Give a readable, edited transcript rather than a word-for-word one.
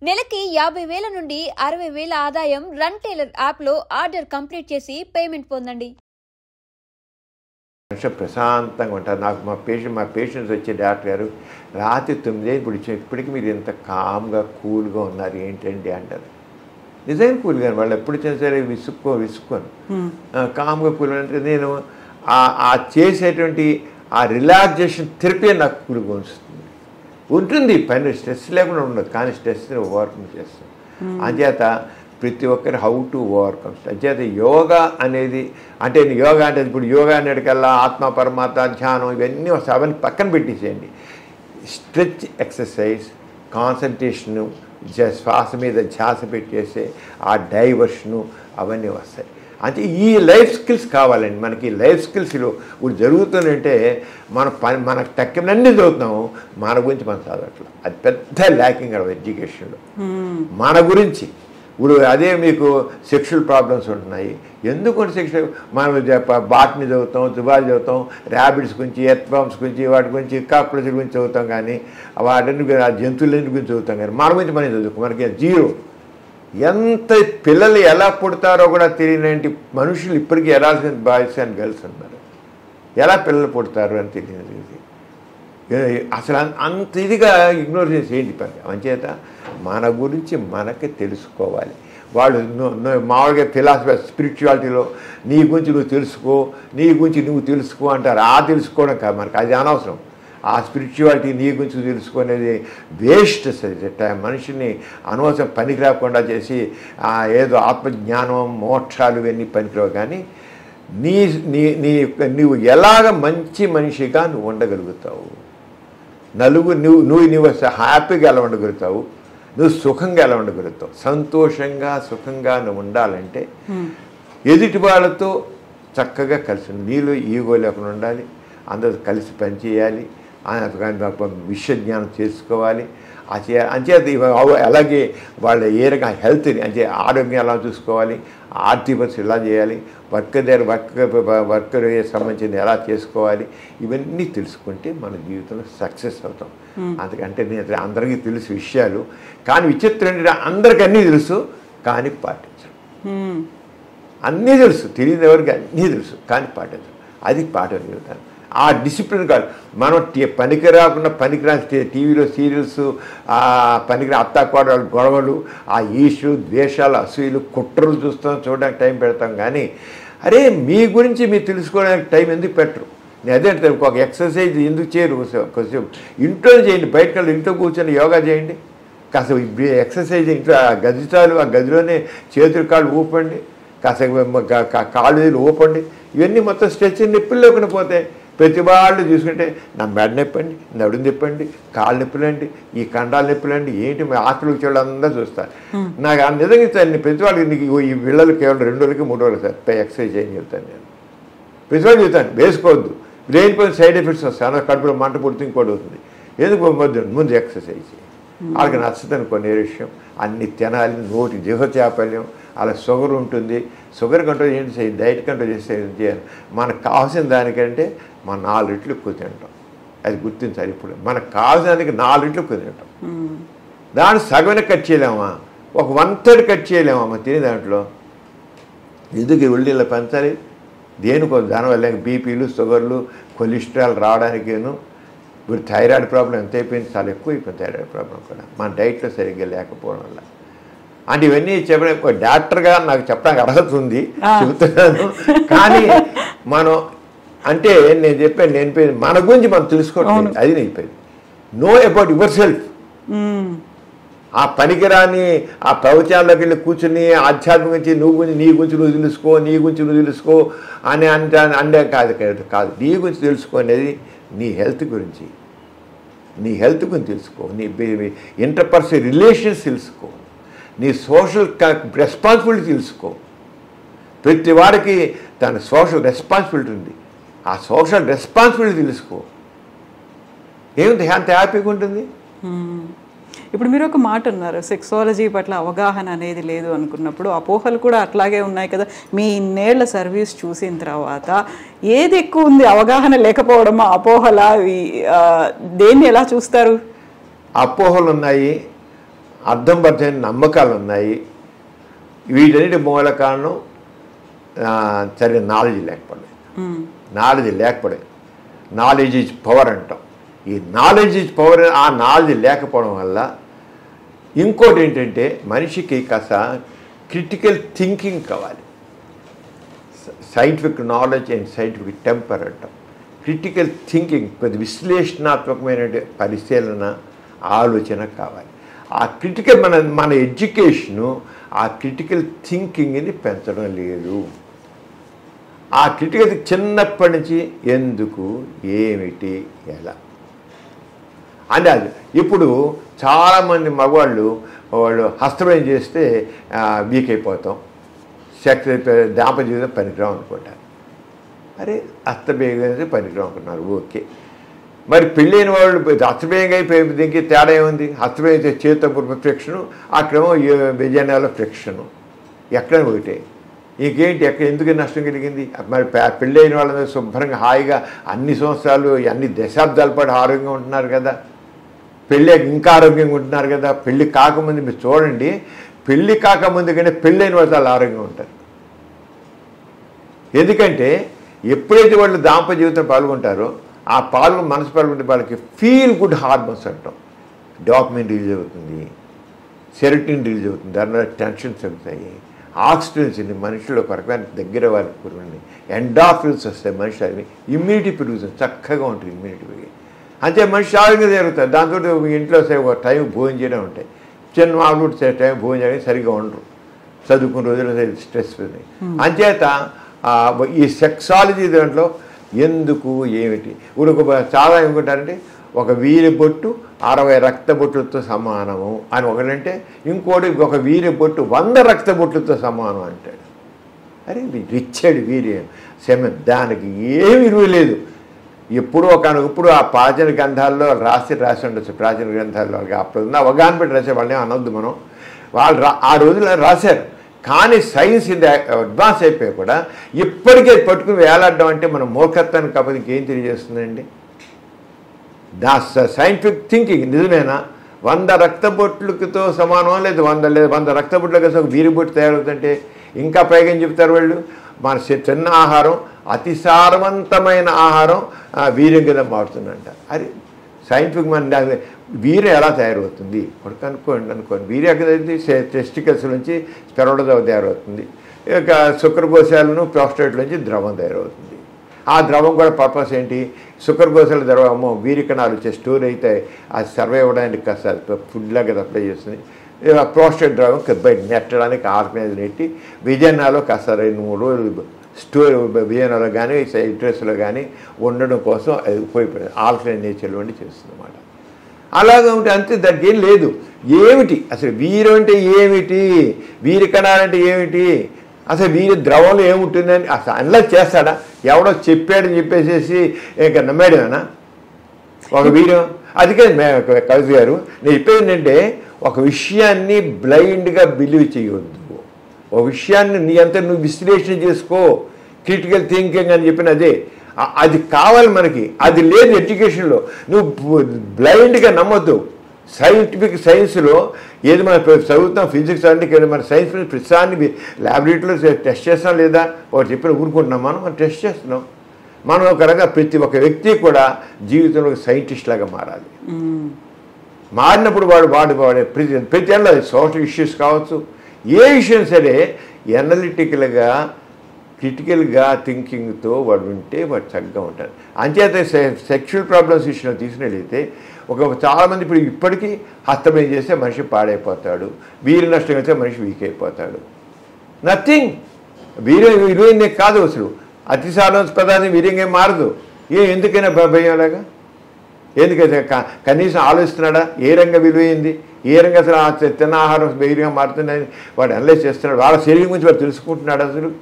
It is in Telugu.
నెలకి 50,000 నుండి 60,000 ఆదాయం రన్ టైలర్ యాప్లో ఆర్డర్ కంప్లీట్ చేసి పేమెంట్ పొందండి. ప్రశాంతంగా ఉంటారు. నాకు మా పేషెంట్స్ వచ్చే డాక్టర్ గారు రాత్రి 9 ఇప్పుడు ఇప్పటికీ మీరు ఇంత కామ్గా కూల్గా ఉన్నారు ఏంటండి అంటారు. నిజంగా కూల్గా వాళ్ళు ఎప్పుడు వచ్చినా సరే విసుక్కోను కామ్గా కూల్గా అంటే నేను ఆ చేసేటువంటి ఆ రిలాక్సేషన్ థెరపీ నాకు కూల్గా ఉంటుంది. పని స్ట్రెస్ లేకుండా ఉండదు, కానీ స్ట్రెస్ ఓవర్కమ్ చేస్తాం. అంచేత ప్రతి ఒక్కరు హౌ టు ఓవర్కమ్. అంచేత యోగా అనేది అంటే యోగా అంటే ఇప్పుడు యోగా అనేటికల్లా ఆత్మ పరమాత్మ ధ్యానం ఇవన్నీ అవన్నీ పక్కన పెట్టేసేయండి. స్ట్రెచ్ ఎక్సర్సైజ్, కాన్సన్ట్రేషను, శ్వాస మీద ధ్యాస పెట్టేసే ఆ డైవర్షను అవన్నీ వస్తాయి. అంటే ఈ లైఫ్ స్కిల్స్ కావాలండి మనకి. లైఫ్ స్కిల్స్ ఇప్పుడు జరుగుతుందంటే మనకు తక్కినన్నీ చదువుతున్నాము, మన గురించి మనం చదవట్లేదు. అది పెద్ద ల్యాకింగ్ ఎడ్యుకేషన్లో. మన గురించి ఇప్పుడు అదే మీకు సెక్షువల్ ప్రాబ్లమ్స్ ఉంటున్నాయి. ఎందుకంటే సెక్షువల్ మనం బాట్ని చదువుతాం, జుబాలు చదువుతాం, ర్యాబిట్స్ గురించి, ఎర్త్వామ్స్ గురించి, వాటి గురించి, కాక్రోచ్ల గురించి చదువుతాం, కానీ వాటిని జంతువులన్నిటి గురించి చదువుతాం, కానీ మన గురించి మనం చదువుకో మనకి జీరో. ఎంత పిల్లలు ఎలా పుడతారో కూడా తెలియనంటి మనుషులు ఇప్పటికీ ఎలాల్సిన బాయ్స్ అండ్ గర్ల్స్ ఉన్నారు. ఎలా పిల్లలు పుడతారు అని తెలియదు. అసలు అంత ఇదిగా ఇగ్నోర్ చేసి ఏంటి పని. అంచేత మన గురించి మనకి తెలుసుకోవాలి. వాళ్ళు మామూలుగా ఫిలాసఫీ స్పిరిచువాలిటీలో నీ గురించి నువ్వు తెలుసుకో, నీ గురించి నువ్వు తెలుసుకో అంటారు. తెలుసుకోవడం కాదు మనకి, అది అనవసరం. ఆ స్పిరిచువాలిటీ నీ గురించి తెలుసుకునేది వేస్ట్. మనిషిని అనవసరం పనికి రాకుండా చేసి ఏదో ఆత్మజ్ఞానం మోక్షాలు ఇవన్నీ పనికిరావు. కానీ నువ్వు ఎలాగ మంచి మనిషిగా నువ్వు ఉండగలుగుతావు, నువ్వు హ్యాపీగా ఎలా ఉండగలుగుతావు, నువ్వు సుఖంగా ఎలా ఉండగలుగుతావు, సంతోషంగా సుఖంగా నువ్వు ఉండాలంటే ఎదుటి వాళ్ళతో చక్కగా కలిసి నీలో ఈగో లేకుండా ఉండాలి, అందరూ కలిసి పనిచేయాలి, విషయజ్ఞానం చేసుకోవాలి. అంచేత అలాగే వాళ్ళ ఏ రకంగా హెల్త్ని అంటే ఆరోగ్యం ఎలా చూసుకోవాలి, ఆర్థిక పరిస్థితి ఎలా చేయాలి, వర్కర్ సంబంధించింది ఎలా చేసుకోవాలి, ఇవన్నీ తెలుసుకుంటే మన జీవితంలో సక్సెస్ అవుతాం. అందుకంటే నేను అందరికీ తెలుసు విషయాలు, కానీ విచిత్రం ఏంటంటే అందరికీ అన్నీ తెలుసు కానీ పాటించరు. అన్నీ తెలుసు, తెలియని ఎవరికి అన్నీ తెలుసు కానీ పాటించరు. అది పాఠం జీవితాన్ని. ఆ డిసిప్లిన్ కాదు. మనం పనికిరాని టీవీలో సీరియల్స్, పనికిరా అత్తాకోడలు గొడవలు, ఆ ఈషు ద్వేషాలు, అసూయలు, కుట్రలు చూడడానికి టైం పెడతాం. కానీ అరే మీ గురించి మీరు తెలుసుకోవడానికి టైం ఎందుకు పెట్టరు? నేను అదే అంటే ఒక ఎక్సర్సైజ్ ఎందుకు చేయరు? కొంచెం ఇంట్లో చేయండి, బయటకు ఇంట్లో కూర్చొని యోగా చేయండి. కాస్త ఎక్సర్సైజ్ ఇంట్లో గది చాలు, ఆ గదిలోనే చేతులు కాళ్ళు ఊపండి, కాస్త కాళ్ళు ఊపండి. ఇవన్నీ మొత్తం స్ట్రెచ్ నొప్పులు లేకుండా పోతాయి. ప్రతి వాళ్ళు చూసుకుంటే నా మెడ నొప్పండి, నడుము నొప్పండి, కాళ్ళు నొప్పులండి, ఈ కండాలు నొప్పులండి, ఏంటి హాస్పిటల్ వచ్చేవాళ్ళు అందరూ చూస్తారు. నాకు నిజంగా ఇస్తాను ప్రతి వాళ్ళకి నీకు ఈ వీళ్ళకి కేవలం 2 రోజులకి 3 రోజులు సార్ ఎక్సర్సైజ్ చేయని చెప్తాను. నేను ప్రతి వాళ్ళు చెప్తాను వేసుకోవద్దు, లేనిపోయిన సైడ్ ఎఫెక్ట్స్ వస్తాయి, కడుపులో మంట పుడుతూ ఇంకోటి అవుతుంది. ఎందుకు ముందు ఎక్సర్సైజ్ చేయి. వాళ్ళకి నచ్చదని కొన్ని విషయం అన్ని తినాలి, నోటి జిహ్వచాపల్యం, అలా షుగర్ ఉంటుంది, షుగర్ కంట్రోల్ చేసి డైట్ కంట్రోల్ చేస్తే చేయాలి. మనకు కావాల్సిన దానికంటే మనం 4 రెట్లు ఎక్కువ తింటాం. అది గుర్తించాలి. ఇప్పుడు మనకు కావాల్సిన దానికి 4 రెట్లు ఎక్కువ తింటాం. దాన్ని సగమే కట్ చేయలేమా, ఒక 1/3 కట్ చేయలేమా తినే దాంట్లో. ఎందుకు ఉల్లిలో పెంచాలి? దేనికో దానివల్ల బీపీలు, షుగర్లు, కొలెస్ట్రాల్ రావడానికేను. ఇప్పుడు థైరాయిడ్ ప్రాబ్లం ఎంత అయిపోయింది, చాలా ఎక్కువ అయిపోయింది థైరాయిడ్ ప్రాబ్లం కూడా మన డైట్లో సరిగ్గా లేకపోవడం వల్ల. అంటే ఇవన్నీ చెప్పడానికి ఒక డాక్టర్గా నాకు చెప్పడానికి అర్హత ఉంది, చెబుతున్నాను. కానీ మనం అంటే నేను చెప్పాను మన గురించి మనం తెలుసుకోవట్లేదు. అది నేను చెప్పేది. Know about your self. ఆ పనికిరాని ఆ ప్రవచనాల్లోకి వెళ్ళి కూర్చుని ఆధ్యాత్మిక గురించి నీ గురించి నువ్వు తెలుసుకో అని అంటే కాదు. నీ గురించి తెలుసుకో అనేది నీ హెల్త్ గురించి తెలుసుకో, నీ ఇంటర్పర్సనల్ రిలేషన్స్ తెలుసుకో, నీ సోషల్ రెస్పాన్సిబిలిటీ తెలుసుకో. ప్రతి వారికి తన సోషల్ రెస్పాన్సిబిలిటీ ఉంది. ఆ సోషల్ రెస్పాన్సిబిలిటీ తెలుసుకో. ఏముంది, అంత హ్యాపీగా ఉంటుంది. ఇప్పుడు మీరు ఒక మాట అన్నారు, సెక్సాలజీ పట్ల అవగాహన అనేది లేదు అనుకున్నప్పుడు అపోహలు కూడా అట్లాగే ఉన్నాయి కదా. మీ ఇన్నేళ్ల సర్వీస్ చూసిన తర్వాత ఏది ఎక్కువ ఉంది, అవగాహన లేకపోవడమా, అపోహల? దేన్ని ఎలా చూస్తారు? అపోహలు ఉన్నాయి, అర్థంబద్ధమైన నమ్మకాలు ఉన్నాయి. వీటన్నిటి మూల కారణం సరైన నాలెడ్జ్ లేకపోవడం. నాలెడ్జ్ ఈజ్ పవర్ అంటాం. ఈ నాలెడ్జ్ ఈజ్ పవర్. ఆ నాలెడ్జ్ లేకపోవడం వల్ల ఇంకోటి ఏంటంటే మనిషికి కాస్త క్రిటికల్ థింకింగ్ కావాలి. Scientific knowledge and scientific temper అంటాం. క్రిటికల్ థింకింగ్, కొద్ది విశ్లేషణాత్మకమైన పరిశీలన, ఆలోచన కావాలి. ఆ క్రిటికల్ మన ఎడ్యుకేషను ఆ క్రిటికల్ థింకింగ్ని పెంచడం లేదు. ఆ క్రిటికల్ చిన్నప్పటి నుంచి ఎందుకు, ఏమిటి, ఎలా అని అది. ఇప్పుడు చాలామంది మగవాళ్ళు హస్తమయం చేస్తే వీక్ అయిపోతాం, దాంపత్య జీవితం పనికిరాం అనుకుంటారు. అరే హస్తమయం చేస్తే పనికిరాం అనుకున్నారు, ఓకే. మరి పెళ్ళైన వాళ్ళు హస్తమయంగా అయిపోయి దీనికి తేడా ఏముంది? హస్తమయం చేతితో ఫ్రిక్షను, అక్కడేమో విజయనగరంలో ఫ్రిక్షను, ఎక్కడ ఒకటే. ఇంకేంటి, ఎక్కడ ఎందుకు నష్టం కలిగింది? మరి పెళ్ళైన వాళ్ళందరూ శుభ్రంగా హాయిగా అన్ని సంవత్సరాలు అన్ని దశాబ్దాల పాటు ఆరోగ్యంగా ఉంటున్నారు కదా, పెళ్ళాక ఇంకా ఆరోగ్యంగా ఉంటున్నారు కదా. పెళ్ళి కాకముందు మీరు చూడండి, పెళ్ళి కాకముందు కానీ పెళ్ళైన వాళ్ళు చాలా ఆరోగ్యంగా ఉంటారు. ఎందుకంటే ఎప్పుడైతే వాళ్ళు దాంపత్య జీవితం పాల్గొంటారో ఆ మనసు పాల్గొంటే వాళ్ళకి ఫీల్ గుడ్ హార్మోన్స్ అంటాం. డాపమైన్ రిలీజ్ అవుతుంది, సెరోటోనిన్ రిలీజ్ అవుతుంది, దానివల్ల టెన్షన్స్ అవుతాయి, ఆక్సిజన్స్ మనుషులు ఒక రకమైన దగ్గర వాళ్ళకి పురుగుంది, ఎండార్ఫిన్స్ వస్తాయి, మనిషి ఇమ్యూనిటీ పెరుగుతుంది, చక్కగా ఉంటుంది ఇమ్యూనిటీ పెరిగి. అంతే మనిషి ఆరోగ్యంగా జరుగుతుంది. దాంతో ఇంట్లో ఒక టైం భోజనం చేయడం ఉంటాయి, చిన్న మామూలు టైం భోజనం చేయడానికి సరిగ్గా ఉండరు, చదువుకున్న రోజుల్లో స్ట్రెస్ పెరిగింది. అంచేత ఈ సెక్సాలజీ దాంట్లో ఎందుకు, ఏమిటి, ఇప్పుడు చాలా ఏమనుకుంటారంటే ఒక వీరి బొట్టు 60 రక్త బొట్టులతో సమానము అని ఒకటంటే, ఇంకోటి ఒక వీరి బొట్టు 100 రక్త బొట్టులతో సమానం అంటాడు. అరే రిచ్చాడు వీర్యం సెమెన్, దానికి ఏమి విలువ లేదు. ఎప్పుడో ఇప్పుడు ఆ ప్రాచీన గ్రంథాల్లో రాసి ఉండొచ్చు, ప్రాచీన గ్రంథాల్లో అప్పుడు ఉన్న అవగాహన పెట్టి రాసే వాళ్ళని అనొద్దు మనం. వాళ్ళు ఆ రోజుల్లో రాశారు. కానీ సైన్స్ ఇది అడ్వాన్స్ అయిపోయి కూడా ఇప్పటికే పట్టుకుని వేలాడడం అంటే మన మూర్ఖత్వాన్ని కాకపోతే ఇంకేం తెలియజేస్తుందండి? సైంటిఫిక్ థింకింగ్ నిజమేనా? 100 రక్త బొట్లతో సమానం, లేదు 100 రక్త బొట్లు కలిసి ఒక వీరి బొట్టు తయారవుతుంటే ఇంకా పైగా చెప్తారు వాళ్ళు, మన చిన్న ఆహారం అతి సారవంతమైన ఆహారం వీర్యం కింద మారుతుందంట. అది సైంటిఫిక్ మన వీర్యం ఎలా తయారవుతుంది ఇప్పుడు అనుకోండి. వీర్యం ఎక్కడ టెస్టికల్స్ నుంచి స్పెరోడోజా తయారవుతుంది, ఇక శుక్రకోశాలను ప్రాస్టేట్ నుంచి ద్రవం తయారవుతుంది. ఆ ద్రవం కూడా పర్పస్ ఏంటి? శుక్రకోశాల ద్రవము వీరికణాలు వచ్చే స్టోర్ అయితే అది సర్వే అవ్వడానికి కాస్త ఫుడ్ లాగా అప్లై చేస్తుంది. ప్రోస్టేట్ ద్రవం బయట నెట్టడానికి ఆర్గనైజ్ నెట్టి విజయనగరంలో కాస్త 2-3 రోజులు స్టోర్ విజయనగరంలో కానీ ఇంట్రెస్ట్లో కానీ ఉండడం కోసం అది ఉపయోగపడుతుంది. ఆల్కలైన్ నేచర్లో ఉండి చేస్తుంది అన్నమాట. అలాగే ఉంటే అంతే, దానికి ఏం లేదు. ఏమిటి అసలు వీరం అంటే ఏమిటి, వీరి కణాలంటే ఏమిటి, అసలు వీరి ద్రవంలో ఏముంటుందని అసలు అనలైజ్ చేస్తాడా? ఎవడో చెప్పాడని చెప్పేసి ఇంకా నమ్మేడమేనా ఒక వీరం? అందుకే కవిత గారు నేను చెప్పేది ఏంటంటే, ఒక విషయాన్ని బ్లైండ్గా బిలీవ్ చేయవద్దు. ఒక విషయాన్ని నీ అంతా నువ్వు విశ్లేషణ చేసుకో, క్రిటికల్ థింకింగ్ అని చెప్పిన అదే అది కావాలి మనకి. అది లేదు ఎడ్యుకేషన్లో. నువ్వు బ్లైండ్గా నమ్మొద్దు. సైన్స్లో ఏది మనం చదువుతాం, ఫిజిక్స్ అంటే మన సైన్స్ ప్రతిసారి ల్యాబొరేటరీలో టెస్ట్ చేస్తాం లేదా? ఒకటి చెప్పిన ఊరుకుంటున్నాం, మనం టెస్ట్ చేస్తున్నాం. మనం ఒక రకంగా ప్రతి ఒక్క వ్యక్తి కూడా జీవితంలో సైంటిస్ట్ లాగా మారాలి. మారినప్పుడు వాడు ప్రతి ఏళ్ళ సోషల్ ఇష్యూస్ కావచ్చు, ఏ విషయం సరే ఎనలిటికల్గా క్రిటికల్గా థింకింగ్తో వాడు ఉంటే వాడు చక్కగా ఉంటాడు. అంచేత సెక్షువల్ ప్రాబ్లమ్స్ విషయంలో తీసుకున్నట్లయితే చాలామంది ఇప్పటికీ హస్తమయం చేస్తే మనిషి పాడైపోతాడు, వీరి నష్టం అయితే మనిషి వీక్ అయిపోతాడు. నథింగ్. విలువైందే కాదు అసలు. అతిసారం పదార్థం వీర్యంగా మారదు. ఎందుకైనా భయం అలాగా? ఎందుకైతే కనీసం ఆలోచిస్తున్నాడా? ఏ రంగం విలువైంది, ఏ రంగం అసలు తిన్న ఆహారం వీర్యంగా మారుతుందని వాడు అనలైజ్ చేస్తున్నాడు. వాళ్ళ శరీరం గురించి వాడు తెలుసుకుంటున్నాడు అసలు.